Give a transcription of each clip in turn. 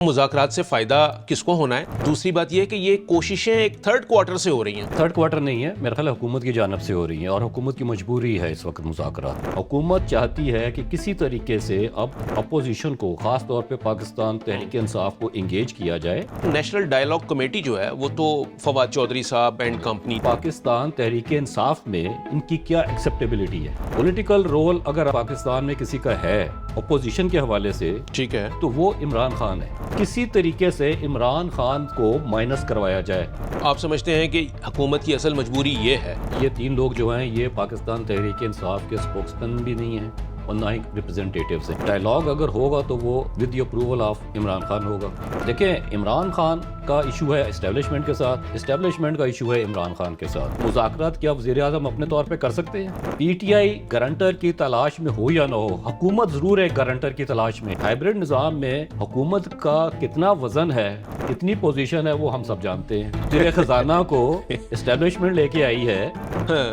مذاکرات سے فائدہ کس کو ہونا ہے؟ دوسری بات یہ ہے کہ یہ کوششیں ایک تھرڈ کوارٹر سے ہو رہی ہیں. تھرڈ کوارٹر نہیں ہے، میرا خیال ہے حکومت کی جانب سے ہو رہی ہیں، اور حکومت کی مجبوری ہے اس وقت مذاکرات. حکومت چاہتی ہے کہ کسی طریقے سے اب اپوزیشن کو، خاص طور پہ پاکستان تحریک انصاف کو انگیج کیا جائے. نیشنل ڈائیلاگ کمیٹی جو ہے وہ تو فواد چودھری صاحب اینڈ کمپنی. پاکستان تحریک انصاف میں ان کی کیا ایکسیپٹیبلٹی ہے؟ پولیٹیکل رول اگر پاکستان میں کسی کا ہے اپوزیشن کے حوالے سے، ٹھیک ہے، تو وہ عمران خان ہے. کسی طریقے سے عمران خان کو مائنس کروایا جائے. آپ سمجھتے ہیں کہ حکومت کی اصل مجبوری یہ ہے؟ یہ تین لوگ جو ہیں یہ پاکستان تحریک انصاف کے سپوکسمین بھی نہیں ہیں اور نہ ہی ریپرزینٹیٹیوز ہیں. ڈائیلاگ اگر ہوگا تو وہ with the approval of Imran Khan ہوگا. دیکھیں، عمران خان کا ایشو ہے اسٹیبلشمنٹ کے ساتھ، اسٹیبلشمنٹ کا ایشو ہے عمران خان کے ساتھ. مذاکرات کیا وزیر اعظم اپنے طور پہ کر سکتے ہیں؟ پی ٹی آئی گارنٹر کی تلاش میں ہو یا نہ ہو، حکومت ضرور ہے گارنٹر کی تلاش میں. ہائبرڈ نظام میں حکومت کا کتنا وزن ہے، کتنی پوزیشن ہے، وہ ہم سب جانتے ہیں. وزیر خزانہ کو اسٹیبلشمنٹ لے کے آئی ہے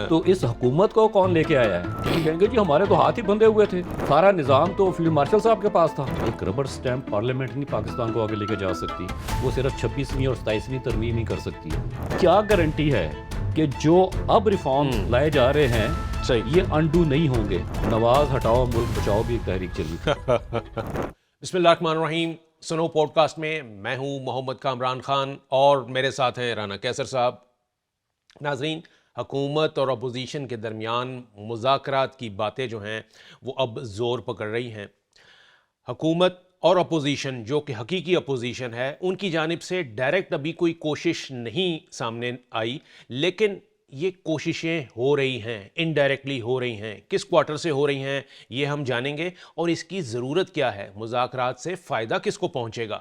تو اس حکومت کو کون لے کے آیا ہے؟ کہیں گے جی ہمارے تو ہاتھ ہی بندھے ہوئے تھے، سارا نظام تو فیلڈ مارشل صاحب کے پاس تھا. ایک ربڑ سٹیمپ پارلیمنٹ نہیں پاکستان کو آگے لے کے جا سکتی، وہ صرف 26ویں اور 27ویں ترمیم ہی کر سکتی ہے. کیا گارنٹی ہے کہ جو اب ریفارم لائے جا رہے ہیں یہ انڈو نہیں ہوں گے؟ نواز ہٹاؤ ملک بچاؤ بھی ایک تحریک چلی. بسم اللہ الرحمن الرحیم. سنو پوڈ کاسٹ میں میں ہوں محمد کامران خان اور میرے ساتھ ہیں رانا کیسر صاحب. ناظرین، حکومت اور اپوزیشن کے درمیان مذاکرات کی باتیں جو ہیں وہ اب زور پکڑ رہی ہیں. حکومت اور اپوزیشن، جو کہ حقیقی اپوزیشن ہے، ان کی جانب سے ڈائریکٹ ابھی کوئی کوشش نہیں سامنے آئی، لیکن یہ کوششیں ہو رہی ہیں، انڈائریکٹلی ہو رہی ہیں. کس کوارٹر سے ہو رہی ہیں یہ ہم جانیں گے، اور اس کی ضرورت کیا ہے، مذاکرات سے فائدہ کس کو پہنچے گا.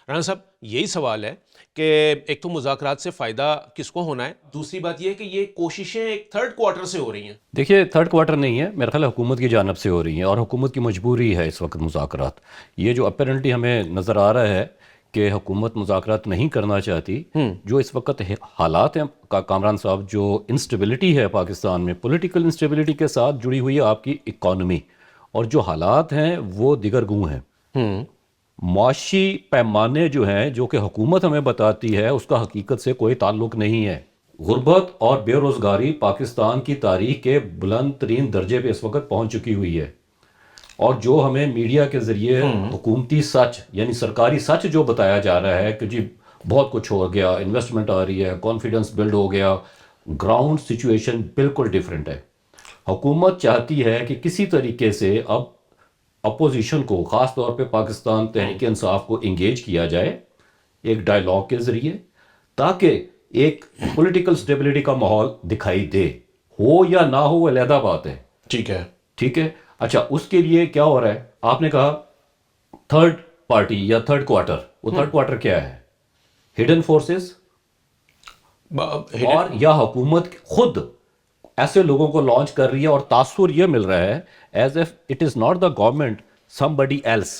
رانا صاحب، یہی سوال ہے کہ ایک تو مذاکرات سے فائدہ کس کو ہونا ہے، دوسری بات یہ ہے کہ یہ کوششیں ایک تھرڈ کوارٹر سے ہو رہی ہیں. دیکھیے، تھرڈ کوارٹر نہیں ہے، میرا خیال ہے حکومت کی جانب سے ہو رہی ہیں، اور حکومت کی مجبوری ہے اس وقت مذاکرات. یہ جو اپیرنٹلی ہمیں نظر آ رہا ہے کہ حکومت مذاکرات نہیں کرنا چاہتی، جو اس وقت حالات ہیں کامران صاحب، جو انسٹیبلٹی ہے پاکستان میں، پولیٹیکل انسٹیبلٹی کے ساتھ جڑی ہوئی ہے آپ کی اکانومی، اور جو حالات ہیں وہ دیگر گوں ہیں. معاشی پیمانے جو ہیں، جو کہ حکومت ہمیں بتاتی ہے، اس کا حقیقت سے کوئی تعلق نہیں ہے. غربت اور بے روزگاری پاکستان کی تاریخ کے بلند ترین درجے پہ اس وقت پہنچ چکی ہوئی ہے، اور جو ہمیں میڈیا کے ذریعے حکومتی سچ، یعنی سرکاری سچ جو بتایا جا رہا ہے کہ جی بہت کچھ ہو گیا، انویسٹمنٹ آ رہی ہے، کانفیڈنس بلڈ ہو گیا، گراؤنڈ سچویشن بالکل ڈیفرنٹ ہے. حکومت چاہتی ہے کہ کسی طریقے سے اب اپوزیشن کو، خاص طور پہ پاکستان تحریک انصاف کو انگیج کیا جائے ایک ڈائیلاگ کے ذریعے، تاکہ ایک پولیٹیکل سٹیبلٹی کا ماحول دکھائی دے. ہو یا نہ ہو وہ علیحدہ بات ہے. ٹھیک ہے، ٹھیک ہے. اچھا، اس کے لیے کیا ہو رہا ہے؟ آپ نے کہا تھرڈ پارٹی یا تھرڈ کوارٹر. وہ تھرڈ کوارٹر کیا ہے؟ ہڈن فورسز، اور یا حکومت خود ایسے لوگوں کو لانچ کر رہی ہے، اور تاثر یہ مل رہا ہے as if it is not the government, somebody else.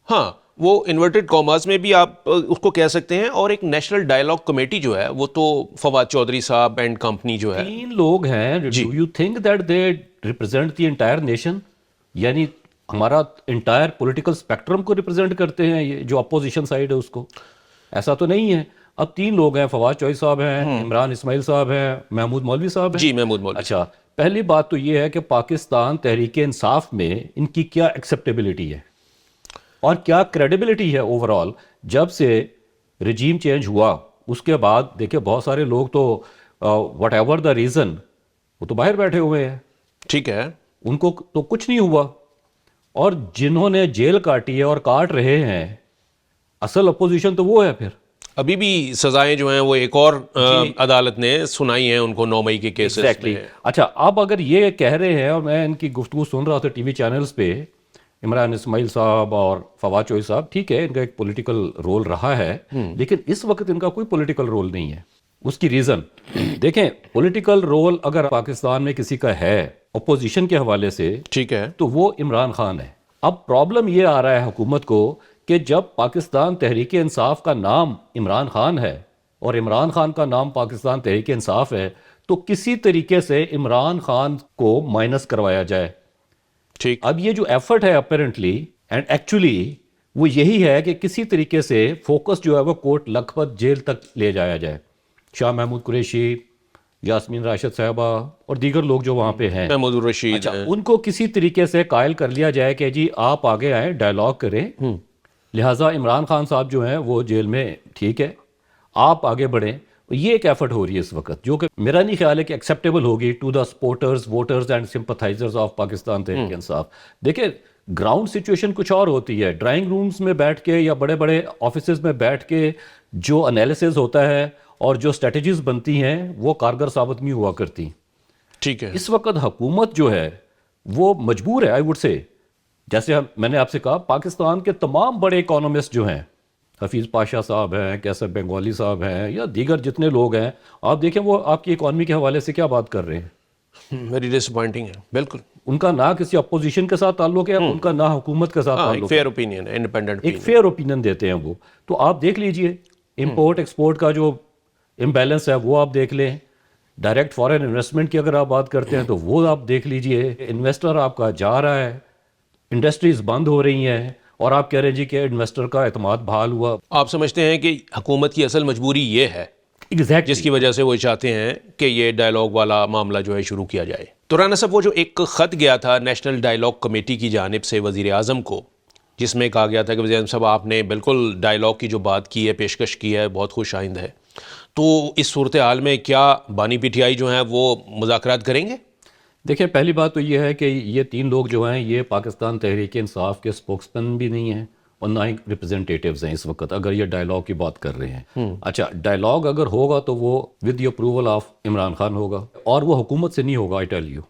ہاں، وہ انورٹڈ کاماز میں بھی آپ اس کو کہہ سکتے ہیں. اور ایک نیشنل ڈائیلاگ کمیٹی جو ہے وہ تو فواد چودھری صاحب اینڈ کمپنی جو ہے، تین لوگ ہیں. Do you think that they represent the entire nation? یعنی ہمارا انٹائر پولیٹیکل اسپیکٹرم کو ریپرزینٹ کرتے ہیں یہ جو اپوزیشن سائڈ ہے اس کو؟ ایسا تو نہیں ہے. اب تین لوگ ہیں، فواد چودھری صاحب ہیں، عمران اسماعیل صاحب ہیں، محمود مولوی صاحب ہیں. جی، محمود مولوی. اچھا، پہلی بات تو یہ ہے کہ پاکستان تحریک انصاف میں ان کی کیا ایکسیپٹیبلٹی ہے اور کیا کریڈیبلٹی ہے اوور آل. جب سے رجیم چینج ہوا اس کے بعد دیکھیں بہت سارے لوگ تو وٹ ایور دا ریزن وہ تو باہر بیٹھے ہوئے ہیں. ٹھیک ہے، ان کو تو کچھ نہیں ہوا، اور جنہوں نے جیل کاٹی ہے اور کاٹ رہے ہیں اصل اپوزیشن تو وہ ہے. پھر ابھی بھی سزائیں جو ہیں وہ ایک اور عدالت نے سنائی ہیں ان کو 9 مئی کے کیسز میں. اچھا، اب اگر یہ کہہ رہے ہیں، اور میں ان کی گفتگو سن رہا تھا ٹی وی چینلز پہ، عمران اسماعیل صاحب اور فواد چودھری صاحب، ٹھیک ہے ان کا ایک پولیٹیکل رول رہا ہے، لیکن اس وقت ان کا کوئی پولیٹیکل رول نہیں ہے. اس کی ریزن دیکھیں، پولیٹیکل رول اگر پاکستان میں کسی کا ہے اپوزیشن کے حوالے سے، ٹھیک ہے، تو وہ عمران خان ہے. اب پرابلم یہ آ رہا ہے حکومت کو کہ جب پاکستان تحریک انصاف کا نام عمران خان ہے اور عمران خان کا نام پاکستان تحریک انصاف ہے، تو کسی طریقے سے عمران خان کو مائنس کروایا جائے. ٹھیک. اب یہ جو ایفرٹ ہے اپیرنٹلی اینڈ ایکچولی وہ یہی ہے کہ کسی طریقے سے فوکس جو ہے وہ کوٹ لکھپت جیل تک لے جایا جائے. شاہ محمود قریشی, یاسمین راشد صاحبہ اور دیگر لوگ جو وہاں پہ ہیں, محمود الرشید, اچھا ان کو کسی طریقے سے قائل کر لیا جائے کہ جی آپ آگے آئیں, ڈائلاگ کریں, لہٰذا عمران خان صاحب جو ہیں وہ جیل میں, ٹھیک ہے آپ آگے بڑھیں. یہ ایک ایفرٹ ہو رہی ہے اس وقت, جو کہ میرا نہیں خیال ہے کہ ایکسیپٹیبل ہوگی to the supporters, voters and sympathizers of Pakistan Tehreek Insaf. دیکھیں گراؤنڈ سچویشن کچھ اور ہوتی ہے. ڈرائنگ رومز میں بیٹھ کے یا بڑے بڑے آفیسز میں بیٹھ کے جو انالیسز ہوتا ہے اور جو اسٹریٹجیز بنتی ہیں وہ کارگر ثابت نہیں ہوا کرتی. ٹھیک ہے. اس وقت حکومت جو ہے وہ مجبور ہے, آئی وڈ سے, جیسے میں نے آپ سے کہا پاکستان کے تمام بڑے اکانومسٹ جو ہیں, حفیظ پاشا صاحب ہیں, کیسر بنگالی صاحب ہیں, یا دیگر جتنے لوگ ہیں, آپ دیکھیں وہ آپ کی اکانومی کے حوالے سے کیا بات کر رہے ہیں. ویری ڈس اپوائنٹنگ ہے. بالکل ان کا نہ کسی اپوزیشن کے ساتھ تعلق ہے, ان کا نہ حکومت کے ساتھ تعلق ہے. فیئر اوپینین ہے, انڈیپینڈنٹ, ایک فیئر اوپینین دیتے ہیں وہ. تو آپ دیکھ لیجئے امپورٹ ایکسپورٹ کا جو امبیلنس ہے وہ آپ دیکھ لیں. ڈائریکٹ فارن انویسٹمنٹ کی اگر آپ بات کرتے ہیں تو وہ آپ دیکھ لیجئے. انویسٹر آپ کا جا رہا ہے, انڈسٹریز بند ہو رہی ہیں, اور آپ کہہ رہے ہیں جی کہ انویسٹر کا اعتماد بحال ہوا. آپ سمجھتے ہیں کہ حکومت کی اصل مجبوری یہ ہے ایگزیکٹلی جس کی وجہ سے وہ چاہتے ہیں کہ یہ ڈائلاگ والا معاملہ جو ہے شروع کیا جائے. تو رانا صاحب, وہ جو ایک خط گیا تھا نیشنل ڈائلاگ کمیٹی کی جانب سے وزیر اعظم کو, جس میں کہا گیا تھا کہ وزیر اعظم صاحب آپ نے بالکل ڈائلاگ کی جو بات کی ہے, پیشکش کی ہے, بہت خوش آئند ہے, تو اس صورتحال میں کیا بانی پی ٹی آئی جو ہیں وہ مذاکرات کریں گے؟ دیکھیں پہلی بات تو یہ ہے کہ یہ تین لوگ جو ہیں یہ پاکستان تحریک انصاف کے اسپوکسمین بھی نہیں ہیں اور نہ ہی ریپرزنٹیٹیوز ہیں اس وقت, اگر یہ ڈائلاگ کی بات کر رہے ہیں. اچھا ڈائلاگ اگر ہوگا تو وہ with the approval of Imran Khan ہوگا, اور وہ حکومت سے نہیں ہوگا, آئی ٹیل یو.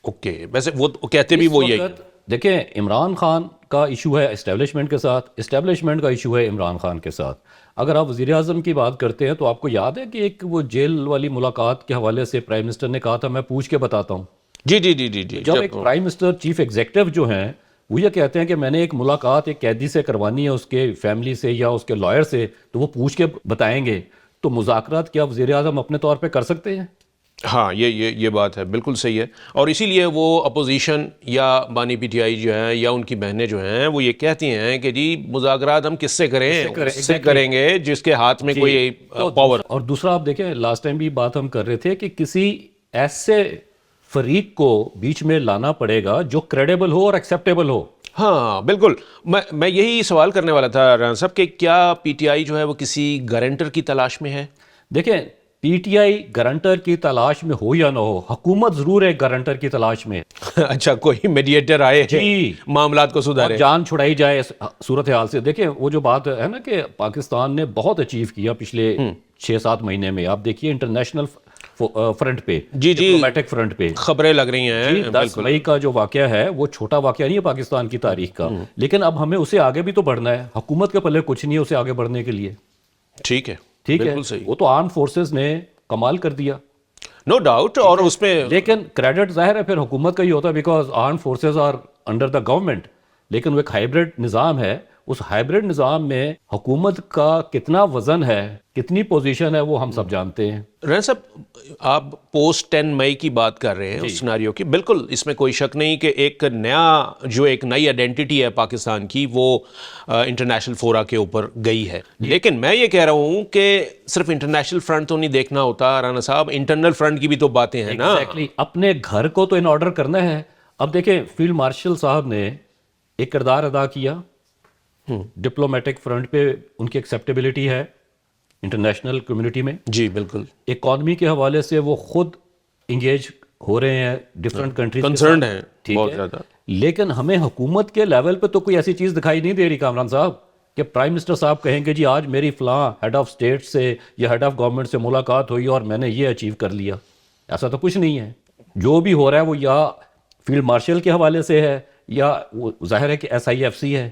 اوکے, ویسے وہ کہتے بھی وہ یہی. دیکھیں عمران خان کا ایشو ہے اسٹیبلشمنٹ کے ساتھ, اسٹیبلشمنٹ کا ایشو ہے عمران خان کے ساتھ. اگر آپ وزیر اعظم کی بات کرتے ہیں تو آپ کو یاد ہے کہ ایک وہ جیل والی ملاقات کے حوالے سے پرائم منسٹر نے کہا تھا میں پوچھ کے بتاتا ہوں. جی جی جی جی جی. جب ایک پرائم منسٹر چیف ایگزیکٹو جو ہیں وہ یہ کہتے ہیں کہ میں نے ایک ملاقات ایک قیدی سے کروانی ہے, اس کے فیملی سے یا اس کے لائر سے, تو وہ پوچھ کے بتائیں گے, تو مذاکرات کیا وزیر اعظم اپنے طور پہ کر سکتے ہیں؟ ہاں یہ بات ہے, بالکل صحیح ہے. اور اسی لیے وہ اپوزیشن یا بانی پی ٹی آئی جو ہیں یا ان کی بہنیں جو ہیں وہ یہ کہتی ہیں کہ جی مذاکرات ہم کس سے کریں, اس سے کریں گے جس کے ہاتھ میں کوئی پاور. اور دوسرا آپ دیکھیں لاسٹ ٹائم بھی بات ہم کر رہے تھے کہ کسی ایسے فریق کو بیچ میں لانا پڑے گا جو کریڈیبل ہو اور ایکسیپٹیبل ہو. ہاں بالکل, میں یہی سوال کرنے والا تھا رانا صاحب کہ کیا پی ٹی آئی جو ہے وہ کسی گارنٹر کی تلاش میں ہے؟ دیکھیں پی ٹی آئی گارنٹر کی تلاش میں ہو یا نہ ہو, حکومت ضرور ہے گارنٹر کی تلاش میں. اچھا, کوئی میڈیٹر آئے معاملات کو سدھارے, جان چھڑائی جائے اس صورتحال سے. دیکھیں وہ جو بات ہے نا کہ پاکستان نے بہت اچیو کیا پچھلے 6-7 مہینے میں, آپ دیکھیے انٹرنیشنل فرنٹ پہ, ڈپلومیٹک فرنٹ پہ خبریں لگ رہی ہیں. 10 مئی کا جو واقعہ ہے وہ چھوٹا واقعہ نہیں ہے پاکستان کی تاریخ کا, لیکن اب ہمیں اسے آگے بھی تو بڑھنا ہے. حکومت کے پلے کچھ نہیں ہے اسے آگے بڑھنے کے لیے. ٹھیک ہے, ٹھیک ہے, وہ تو آرم فورسز نے کمال کر دیا, نو ڈاؤٹ, اور اس میں لیکن کریڈٹ ظاہر ہے پھر حکومت کا ہی ہوتا ہے because arm forces are under the government. لیکن وہ ایک ہائیبرڈ نظام ہے, اس ہائیبرڈ نظام میں حکومت کا کتنا وزن ہے, کتنی پوزیشن ہے, وہ ہم سب جانتے ہیں. رانا صاحب آپ پوسٹ 10 مئی کی بات کر رہے ہیں اس سیناریو کی, بالکل اس میں کوئی شک نہیں کہ ایک نئی آئیڈینٹی ہے پاکستان کی وہ انٹرنیشنل فورا کے اوپر گئی ہے. لیکن میں یہ کہہ رہا ہوں کہ صرف انٹرنیشنل فرنٹ تو نہیں دیکھنا ہوتا رانا صاحب, انٹرنل فرنٹ کی بھی تو باتیں ہیں نا. اپنے گھر کو تو ان آرڈر کرنا ہے. اب دیکھیں فیلڈ مارشل صاحب نے ایک کردار ادا کیا, ڈپلومیٹک فرنٹ پہ ان کی ایکسیپٹیبلٹی ہے انٹرنیشنل کمیونٹی میں. جی بالکل, اکانومی کے حوالے سے وہ خود انگیج ہو رہے ہیں ڈفرینٹ کنٹریز, کنسرنڈ ہیں بہت زیادہ. لیکن ہمیں حکومت کے لیول پہ تو کوئی ایسی چیز دکھائی نہیں دے رہی کامران صاحب کہ پرائم منسٹر صاحب کہیں کہ جی آج میری فلاں ہیڈ آف اسٹیٹ سے یا ہیڈ آف گورنمنٹ سے ملاقات ہوئی اور میں نے یہ اچیو کر لیا. ایسا تو کچھ نہیں ہے. جو بھی ہو رہا ہے وہ یا فیلڈ مارشل کے حوالے سے ہے یا وہ ظاہر ہے کہ SIFC ہے.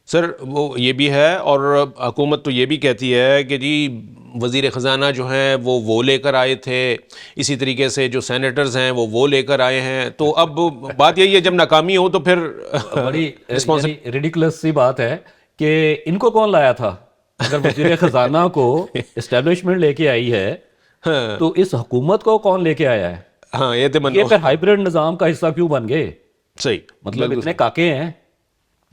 سر وہ یہ بھی ہے, اور حکومت تو یہ بھی کہتی ہے کہ جی وزیر خزانہ جو ہیں وہ لے کر آئے تھے, اسی طریقے سے جو سینیٹرز ہیں وہ لے کر آئے ہیں. تو اب بات یہی ہے جب ناکامی ہو تو پھر بڑی ریڈیکولس سی بات ہے کہ ان کو کون لایا تھا. اگر وزیر خزانہ کو اسٹیبلشمنٹ لے کے آئی ہے تو اس حکومت کو کون لے کے آیا ہے؟ ہاں یہ پھر ہائیبرڈ نظام کا حصہ کیوں بن گئے؟ صحیح, مطلب اتنے کاکے ہیں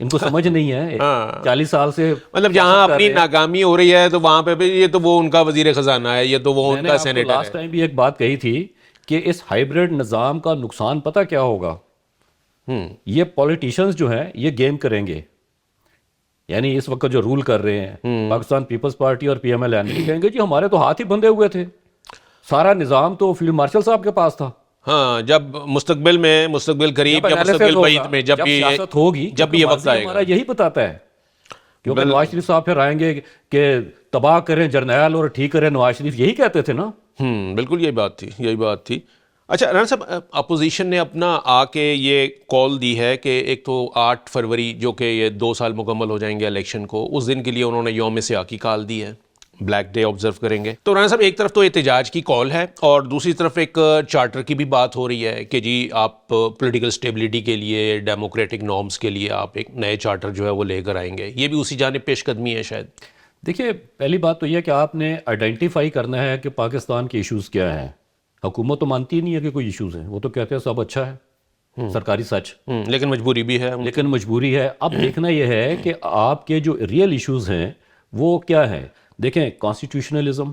ان کو سمجھ نہیں ہے 40 سال سے مطلب جہاں اپنی ناکامی ہو رہی ہے تو وہاں پہ بھی یہ تو وہ ان کا وزیر خزانہ ہے, یہ تو وہ ان کا سینیٹر ہے. لاسٹ ٹائم بھی ایک بات کہی تھی کہ اس ہائیبریڈ نظام کا نقصان پتہ کیا ہوگا, یہ پولیٹیشنز جو ہیں یہ گیم کریں گے, یعنی اس وقت جو رول کر رہے ہیں پاکستان پیپلز پارٹی اور پی ایم ایل این, کہیں گے جی ہمارے تو ہاتھ ہی بندھے ہوئے تھے, سارا نظام تو فیلڈ مارشل صاحب کے پاس تھا. ہاں, جب مستقبل قریب یا مستقبل بعید میں جب سیاست ہوگی, جب بھی یہ وقت آئے گا, ہمارا یہی بتاتا ہے. کیونکہ نواز شریف صاحب پھر آئیں گے کہ تباہ کریں جرنیل اور ٹھیک کریں نواز شریف, یہی کہتے تھے نا. بالکل یہی بات تھی. اچھا رانا صاحب, اپوزیشن نے اپنا آ کے یہ کال دی ہے کہ ایک تو 8 فروری جو کہ یہ 2 سال مکمل ہو جائیں گے الیکشن کو, اس دن کے لیے انہوں نے یوم سیاہ کی کال دی ہے, بلیک ڈے آبزرو کریں گے. تو رانا صاحب ایک طرف تو احتجاج کی کال ہے اور دوسری طرف ایک چارٹر کی بھی بات ہو رہی ہے کہ جی آپ پولیٹیکل سٹیبلٹی کے لیے, ڈیموکریٹک نارمز کے لیے آپ ایک نئے چارٹر جو ہے وہ لے کر آئیں گے. یہ بھی اسی جانب پیش قدمی ہے شاید. دیکھیے پہلی بات تو یہ کہ آپ نے آئیڈینٹیفائی کرنا ہے کہ پاکستان کے ایشوز کیا ہیں. حکومت تو مانتی نہیں ہے کہ کوئی ایشوز ہیں, وہ تو کہتے ہیں سب اچھا ہے, سرکاری سچ, لیکن مجبوری بھی ہے. مجبوری ہے. اب دیکھنا یہ ہے کہ آپ کے جو ریئل ایشوز ہیں وہ کیا ہیں. دیکھیں کانسٹیٹیوشنلزم,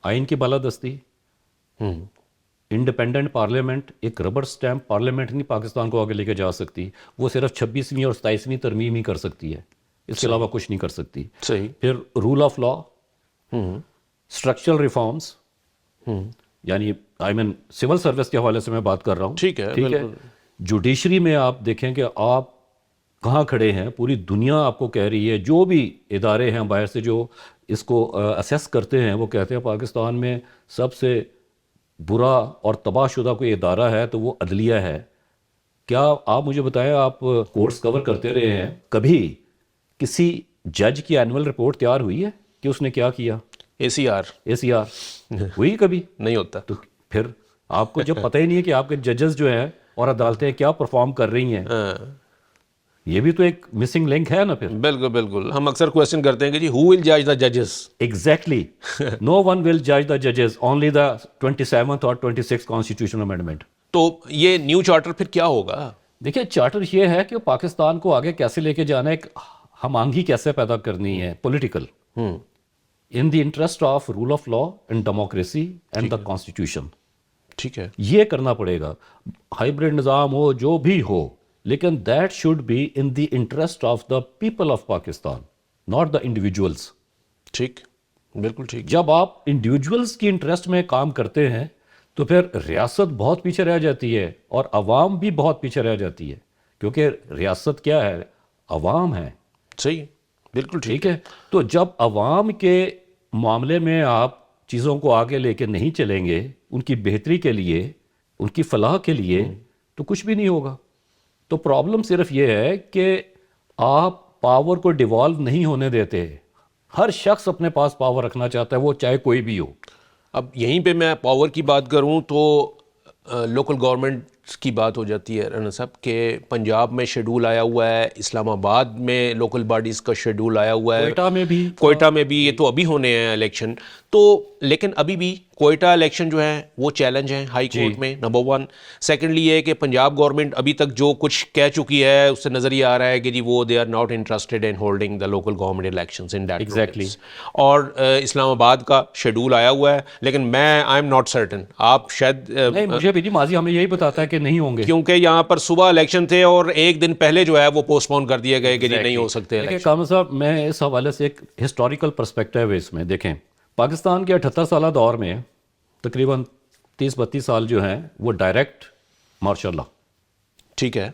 آئین کی بالادستی, انڈیپینڈنٹ پارلیمنٹ, ایک ربر سٹیمپ پارلیمنٹ نہیں پاکستان کو آگے لے کے جا سکتی, وہ صرف 26ویں اور 27ویں ترمیم ہی کر سکتی ہے, اس کے علاوہ کچھ نہیں کر سکتی. صحیح. پھر rule of law, structural reforms, یعنی سول سروس کے حوالے سے میں بات کر رہا ہوں. ٹھیک ہے. جوڈیشری میں آپ دیکھیں کہ آپ کہاں کھڑے ہیں, پوری دنیا آپ کو کہہ رہی ہے, جو بھی ادارے ہیں باہر سے جو اس کو اسیس کرتے ہیں وہ کہتے ہیں پاکستان میں سب سے برا اور تباہ شدہ کوئی ادارہ ہے تو وہ عدلیہ ہے. کیا آپ مجھے بتائیں, آپ کورس کور کرتے رہے ہیں, کبھی کسی جج کی اینول رپورٹ تیار ہوئی ہے کہ اس نے کیا کیا؟ اے سی آر ہوئی کبھی؟ نہیں ہوتا. تو پھر آپ کو جب پتہ ہی نہیں ہے کہ آپ کے ججز جو ہیں اور عدالتیں کیا پرفارم کر رہی ہیں, یہ بھی تو ایک مسنگ لنک ہے نا. پھر بالکل ہم اکثر کویسچن کرتے ہیں کہ جی who will judge the judges. Exactly. No one will judge the judges, only the 27th or 26th constitutional amendment. تو یہ نیو چارٹر پھر کیا ہوگا؟ دیکھیں چارٹر یہ ہے کہ پاکستان کو آگے کیسے لے کے جانا ہے, ایک ہم آہنگی کیسے پیدا کرنی ہے political, in the interest of rule of law and democracy and the constitution. ٹھیک ہے, یہ کرنا پڑے گا. ہائیبریڈ نظام ہو جو بھی ہو, لیکن that should be in the interest of the people of Pakistan, not the individuals. ٹھیک, بالکل ٹھیک. جب آپ انڈیویجولس کی انٹرسٹ میں کام کرتے ہیں تو پھر ریاست بہت پیچھے رہ جاتی ہے اور عوام بھی بہت پیچھے رہ جاتی ہے, کیونکہ ریاست کیا ہے, عوام ہے. صحیح, بالکل ٹھیک ہے. تو جب عوام کے معاملے میں آپ چیزوں کو آگے لے کے نہیں چلیں گے ان کی بہتری کے لیے, ان کی فلاح کے لیے, تو کچھ بھی نہیں ہوگا. تو پرابلم صرف یہ ہے کہ آپ پاور کو ڈیوالو نہیں ہونے دیتے. ہر شخص اپنے پاس پاور رکھنا چاہتا ہے, وہ چاہے کوئی بھی ہو. اب یہیں پہ میں پاور کی بات کروں تو لوکل گورنمنٹ کی بات ہو جاتی ہے رانا صاحب کہ پنجاب میں شیڈول آیا ہوا ہے, اسلام آباد میں لوکل باڈیز کا شیڈول آیا ہوا ہے, کوئٹہ میں بھی, یہ تو ابھی ہونے ہیں الیکشن. تو لیکن ابھی بھی کوئٹہ الیکشن جو ہے وہ چیلنج ہیں ہائی کورٹ میں, نمبر 1. سیکنڈلی یہ کہ پنجاب گورنمنٹ ابھی تک جو کچھ کہہ چکی ہے اس سے نظر یہ آ رہا ہے کہ جی وہ they are not interested in holding the local government elections in that province. اور اسلام آباد کا شیڈول آیا ہوا ہے, لیکن میں آئی ایم ناٹ سرٹن, آپ شاید نہیں, مجھے بھی ماضی ہمیں یہی بتاتا ہے کہ نہیں ہوں گے, کیونکہ یہاں پر صبح الیکشن تھے اور ایک دن پہلے جو ہے وہ پوسٹ پون کر دیے گئے کہ نہیں ہو سکتے. کامل صاحب میں اس حوالے سے ایک ہسٹوریکل پرسپیکٹیو ہے اس میں. دیکھیں پاکستان کے 78 سالہ دور میں تقریباً 30-32 سال جو ہیں وہ ڈائریکٹ مارشل لا, ٹھیک ہے,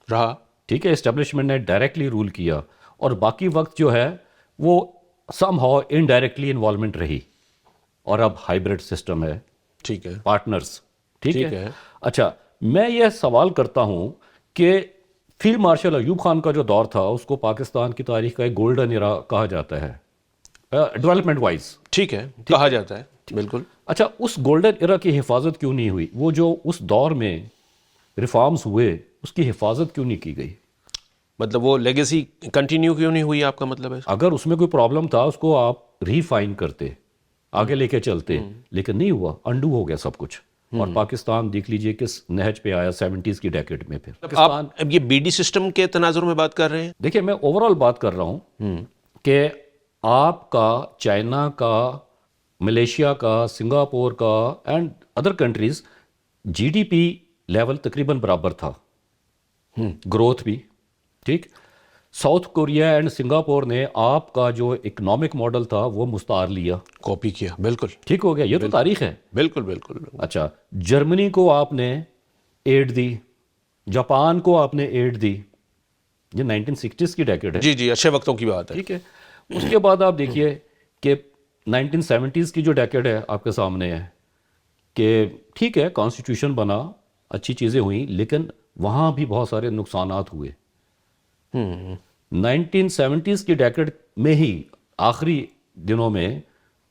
رہا. ٹھیک ہے, اسٹیبلشمنٹ نے ڈائریکٹلی رول کیا, اور باقی وقت جو ہے وہ سم ہاؤ انڈائریکٹلی انوالومنٹ رہی. اور اب ہائیبریڈ سسٹم ہے, ٹھیک ہے, پارٹنرز. ٹھیک ہے. اچھا میں یہ سوال کرتا ہوں کہ فیلڈ مارشل ایوب خان کا جو دور تھا اس کو پاکستان کی تاریخ کا ایک گولڈن ایرا کہا جاتا ہے ڈیولپمنٹ وائز. ٹھیک ہے, کہا جاتا ہے, بالکل. اچھا اس گولڈن ایرا کی حفاظت کیوں نہیں ہوئی؟ وہ جو اس دور میں ریفارمز ہوئے اس کی حفاظت کیوں نہیں کی گئی؟ مطلب وہ لیگیسی کنٹینیو کیوں نہیں ہوئی, آپ کا مطلب ہے؟ اگر اس میں کوئی پرابلم تھا اس کو آپ ریفائن کرتے, آگے لے کے چلتے, لیکن نہیں ہوا, انڈو ہو گیا سب کچھ. اور پاکستان دیکھ لیجئے کس نہج پہ آیا 70s کی ڈیکیڈ میں. پھر آپ اب یہ بی ڈی سسٹم کے تناظر میں بات کر رہے ہیں؟ دیکھیں میں اوور آل بات کر رہا ہوں کہ آپ کا چائنا کا، ملیشیا کا، سنگاپور کا and other countries G D P level تقریباً برابر تھا، گروتھ بھی ٹھیک. ساؤتھ کوریا اینڈ سنگاپور نے آپ کا جو اکنامک ماڈل تھا وہ مستعار لیا، کاپی کیا. بالکل ٹھیک ہو گیا، یہ تو تاریخ ہے. بالکل بالکل. اچھا، جرمنی کو آپ نے ایڈ دی، جاپان کو آپ نے ایڈ دی، یہ 1960s کی ڈیکیڈ ہے. جی جی، اچھے وقتوں کی بات ہے. ٹھیک ہے. اس کے بعد آپ دیکھیے کہ 1970s کی جو ڈیکیڈ ہے آپ کے سامنے ہے کہ ٹھیک ہے کانسٹیٹیوشن بنا، اچھی چیزیں ہوئیں، لیکن وہاں بھی بہت سارے نقصانات ہوئے. 1970s کی ڈیکیڈ میں ہی آخری دنوں میں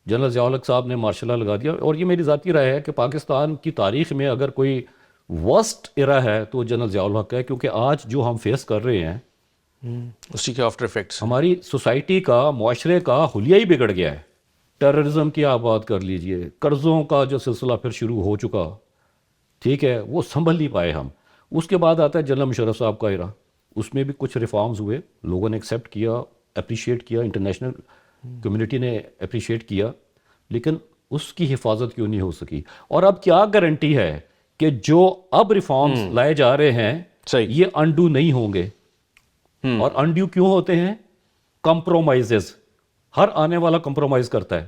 جنرل ضیاء الحق صاحب نے مارشل لا لگا دیا. اور یہ میری ذاتی رائے ہے کہ پاکستان کی تاریخ میں اگر کوئی ورسٹ ایرا ہے تو جنرل ضیاء الحق ہے، کیونکہ آج جو ہم فیس کر رہے ہیں اسی کے آفٹر افیکٹس ہماری سوسائٹی کا، معاشرے کا حلیہ ہی بگڑ گیا ہے. ٹیررزم کی آپ بات کر لیجئے، قرضوں کا جو سلسلہ پھر شروع ہو چکا، ٹھیک ہے، وہ سنبھل نہیں پائے ہم. اس کے بعد آتا ہے جنرل مشرف صاحب کا ایرا، اس میں بھی کچھ ریفارمز ہوئے، لوگوں نے ایکسیپٹ کیا، اپریشیٹ کیا، انٹرنیشنل کمیونٹی نے اپریشیٹ کیا، لیکن اس کی حفاظت کیوں نہیں ہو سکی. اور اب کیا گارنٹی ہے کہ جو اب ریفارمز لائے جا رہے ہیں یہ انڈو نہیں ہوں گے؟ اور انڈو کیوں ہوتے ہیں؟ کمپرومائزز، ہر آنے والا کمپرومائز کرتا ہے،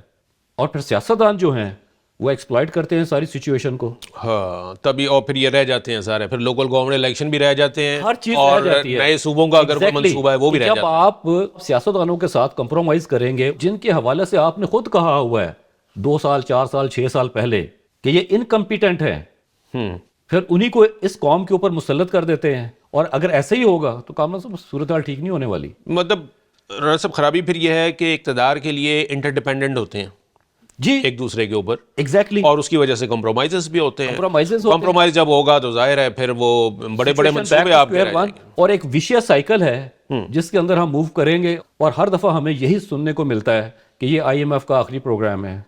اور پھر سیاستدان جو ہیں وہ ایکسپلائٹ کرتے ہیں ساری سچویشن کو. ہاں تبھی، اور پھر یہ رہ جاتے ہیں سارے، پھر لوکل گورنمنٹ الیکشن بھی رہ جاتے ہیں، ہر چیز اور رہ جاتی ہے. نئے صوبوں کا اگر کوئی منصوبہ ہے وہ بھی رہ جب جاتا ہے. آپ سیاستدانوں کے ساتھ کمپرومائز کریں گے جن کے حوالے سے آپ نے خود کہا ہوا ہے 2 سال 4 سال 6 سال پہلے کہ یہ انکمپیٹنٹ ہیں، پھر انہی کو اس قوم کے اوپر مسلط کر دیتے ہیں. اور اگر ایسے ہی ہوگا تو کامران صاحب صورتحال ٹھیک نہیں ہونے والی. مطلب رانا صاحب خرابی پھر یہ ہے کہ اقتدار کے لیے انٹر ڈیپینڈنٹ ہوتے ہیں جی ایک دوسرے کے اوپر، ایگزیکٹلی، اور اس کی وجہ سے کمپرومائزز بھی ہوتے ہیں. Compromises ہوتے ہیں. کمپرومائز جب ہوگا تو ظاہر ہے پھر وہ بڑے بڑے منصوبے آپ کے رہ جائیں گے. اور ایک وشیس سائیکل ہے جس کے اندر ہم موو کریں گے، اور ہر دفعہ ہمیں یہی سننے کو ملتا ہے کہ یہ IMF کا آخری پروگرام ہے.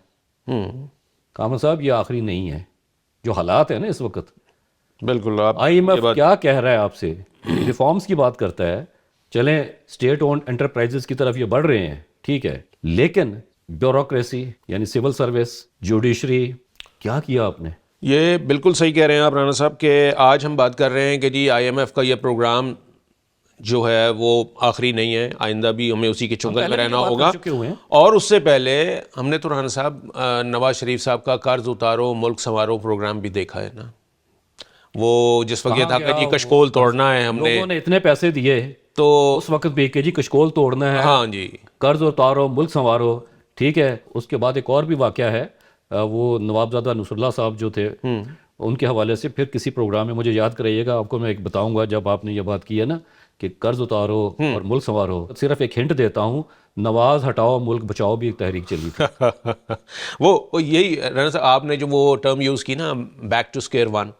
کامران صاحب یہ آخری نہیں ہے. جو حالات ہیں نا اس وقت، بالکل. IMF کیا کہہ رہا ہے آپ سے؟ ریفارمز کی بات کرتا ہے، چلیں اسٹیٹ اونڈ انٹرپرائزز کی طرف یہ بڑھ رہے ہیں، ٹھیک ہے، لیکن بیوروکریسی یعنی سول سروس، جوڈیشری، کیا کیا آپ نے؟ یہ بالکل صحیح کہہ رہے ہیں آپ رانا صاحب کہ آج ہم بات کر رہے ہیں کہ جی IMF کا یہ پروگرام جو ہے وہ آخری نہیں ہے، آئندہ بھی ہمیں اسی کے چنگل میں رہنا ہوگا. اور اس سے پہلے ہم نے تو رانا صاحب نواز شریف صاحب کا قرض اتارو ملک سنوارو پروگرام بھی دیکھا ہے نا. وہ جس وقت یہ تھا کہ جی کشکول توڑنا ہے، ہم نے لوگوں نے اتنے پیسے دیے تو اس وقت بھی کہ جی کشکول توڑنا ہے، ہاں جی قرض اتارو ملک سنوارو، ٹھیک ہے. اس کے بعد ایک اور بھی واقعہ ہے، وہ نوابزادہ نصر اللہ صاحب جو تھے ان کے حوالے سے پھر کسی پروگرام میں مجھے یاد کرائیے گا، آپ کو میں ایک بتاؤں گا جب آپ نے یہ بات کی ہے نا کہ قرض اتارو اور ملک سنوارو. صرف ایک ہنٹ دیتا ہوں، نواز ہٹاؤ ملک بچاؤ بھی ایک تحریک چلی تھی. وہ یہی رانا صاحب آپ نے جو وہ ٹرم یوز کی نا، بیک ٹو اسکوئر ون،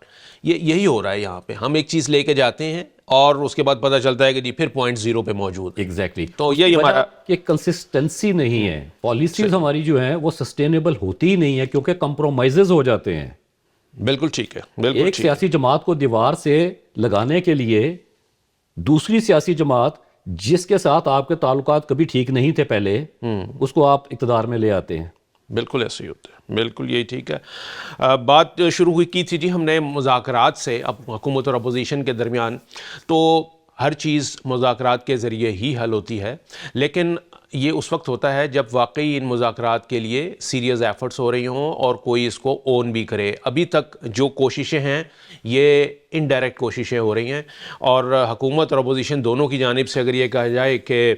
یہی ہو رہا ہے یہاں پہ. ہم ایک چیز لے کے جاتے ہیں اور اس کے بعد پتہ چلتا ہے کہ جی پھر پوائنٹ 0 پہ موجود. ایگزیکٹلی. تو یہی ہمارا کہ کنسسٹنسی نہیں ہے، پالیسیز ہماری جو ہیں وہ سسٹینیبل ہوتی ہی نہیں ہے کیونکہ کمپرومائزز ہو جاتے ہیں. بالکل ٹھیک ہے، بالکل ایک سیاسی جماعت کو دیوار سے لگانے کے لیے دوسری سیاسی جماعت جس کے ساتھ آپ کے تعلقات کبھی ٹھیک نہیں تھے پہلے، اس کو آپ اقتدار میں لے آتے ہیں. بالکل ایسے ہی ہوتا ہے، بالکل یہی ٹھیک ہے. بات شروع ہوئی کی تھی جی ہم نے مذاکرات سے، اب حکومت اور اپوزیشن کے درمیان، تو ہر چیز مذاکرات کے ذریعے ہی حل ہوتی ہے، لیکن یہ اس وقت ہوتا ہے جب واقعی ان مذاکرات کے لیے سیریس ایفرٹس ہو رہی ہوں اور کوئی اس کو اون بھی کرے. ابھی تک جو کوششیں ہیں یہ انڈائریکٹ کوششیں ہو رہی ہیں، اور حکومت اور اپوزیشن دونوں کی جانب سے اگر یہ کہا جائے کہ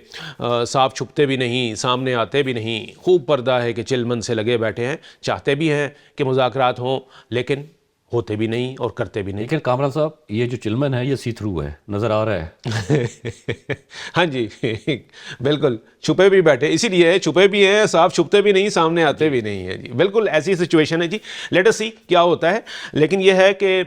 صاف چھپتے بھی نہیں، سامنے آتے بھی نہیں، خوب پردہ ہے کہ چلمن سے لگے بیٹھے ہیں، چاہتے بھی ہیں کہ مذاکرات ہوں لیکن ہوتے بھی نہیں اور کرتے بھی نہیں. لیکن کامران صاحب یہ جو چلمن ہے یہ سی تھرو ہے، نظر آ رہا ہے. ہاں جی بالکل، چھپے بھی بیٹھے، اسی لیے چھپے بھی ہیں، صاف چھپتے بھی نہیں، سامنے آتے بھی نہیں ہیں. جی بالکل ایسی سچویشن ہے جی. لیٹ اس سی کیا ہوتا ہے. لیکن یہ ہے کہ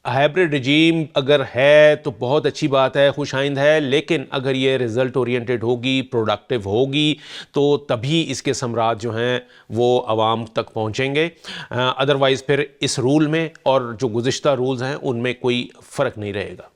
ہائبرڈ رجیم اگر ہے تو بہت اچھی بات ہے، خوش آئند ہے، لیکن اگر یہ رزلٹ اورینٹڈ ہوگی، پروڈکٹیو ہوگی، تو تبھی اس کے ثمرات جو ہیں وہ عوام تک پہنچیں گے. ادروائز پھر اس رول میں اور جو گزشتہ رولز ہیں ان میں کوئی فرق نہیں رہے گا.